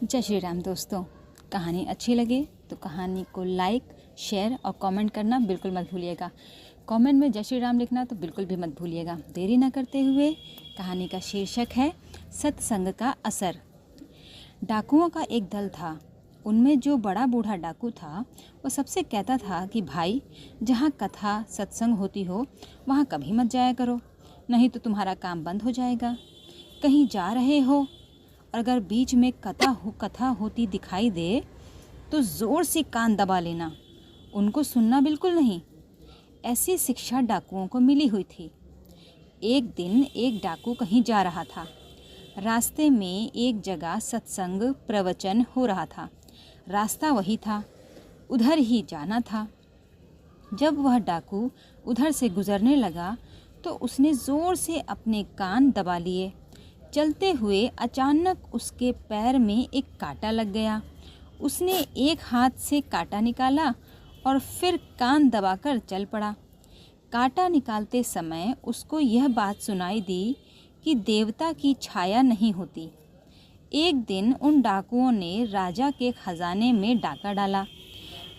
जय श्री राम दोस्तों। कहानी अच्छी लगे तो कहानी को लाइक, शेयर और कमेंट करना बिल्कुल मत भूलिएगा। कमेंट में जय श्री राम लिखना तो बिल्कुल भी मत भूलिएगा। देरी ना करते हुए कहानी का शीर्षक है सत्संग का असर। डाकुओं का एक दल था। उनमें जो बड़ा बूढ़ा डाकू था वो सबसे कहता था कि भाई, जहाँ कथा सत्संग होती हो वहाँ कभी मत जाया करो, नहीं तो तुम्हारा काम बंद हो जाएगा। कहीं जा रहे हो और अगर बीच में कथा होती दिखाई दे तो ज़ोर से कान दबा लेना, उनको सुनना बिल्कुल नहीं। ऐसी शिक्षा डाकुओं को मिली हुई थी। एक दिन एक डाकू कहीं जा रहा था। रास्ते में एक जगह सत्संग प्रवचन हो रहा था। रास्ता वही था, उधर ही जाना था। जब वह डाकू उधर से गुजरने लगा तो उसने ज़ोर से अपने कान दबा लिए। चलते हुए अचानक उसके पैर में एक कांटा लग गया। उसने एक हाथ से कांटा निकाला और फिर कान दबाकर चल पड़ा। कांटा निकालते समय उसको यह बात सुनाई दी कि देवता की छाया नहीं होती। एक दिन उन डाकुओं ने राजा के खजाने में डाका डाला।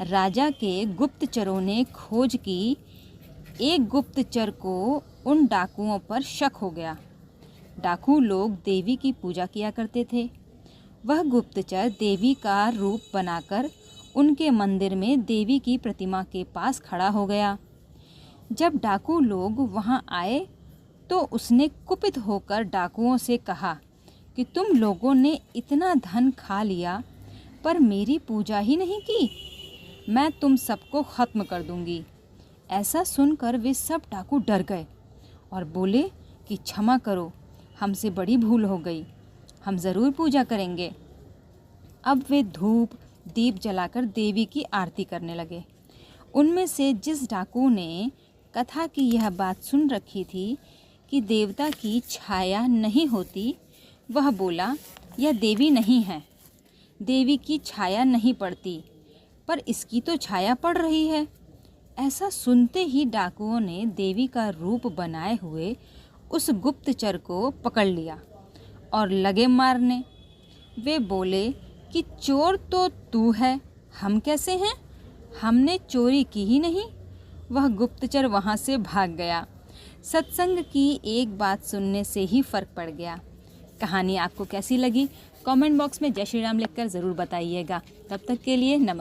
राजा के गुप्तचरों ने खोज की। एक गुप्तचर को उन डाकुओं पर शक हो गया। डाकू लोग देवी की पूजा किया करते थे। वह गुप्तचर देवी का रूप बनाकर उनके मंदिर में देवी की प्रतिमा के पास खड़ा हो गया। जब डाकू लोग वहां आए तो उसने कुपित होकर डाकुओं से कहा कि तुम लोगों ने इतना धन खा लिया पर मेरी पूजा ही नहीं की, मैं तुम सबको ख़त्म कर दूंगी। ऐसा सुनकर वे सब डाकू डर गए और बोले कि क्षमा करो, हमसे बड़ी भूल हो गई, हम ज़रूर पूजा करेंगे। अब वे धूप दीप जलाकर देवी की आरती करने लगे। उनमें से जिस डाकू ने कथा की यह बात सुन रखी थी कि देवता की छाया नहीं होती, वह बोला, यह देवी नहीं है, देवी की छाया नहीं पड़ती, पर इसकी तो छाया पड़ रही है। ऐसा सुनते ही डाकुओं ने देवी का रूप बनाए हुए उस गुप्तचर को पकड़ लिया और लगे मारने। वे बोले कि चोर तो तू है, हम कैसे हैं, हमने चोरी की ही नहीं। वह गुप्तचर वहाँ से भाग गया। सत्संग की एक बात सुनने से ही फ़र्क पड़ गया। कहानी आपको कैसी लगी कमेंट बॉक्स में जय श्री राम लिखकर ज़रूर बताइएगा। तब तक के लिए नमस्ते।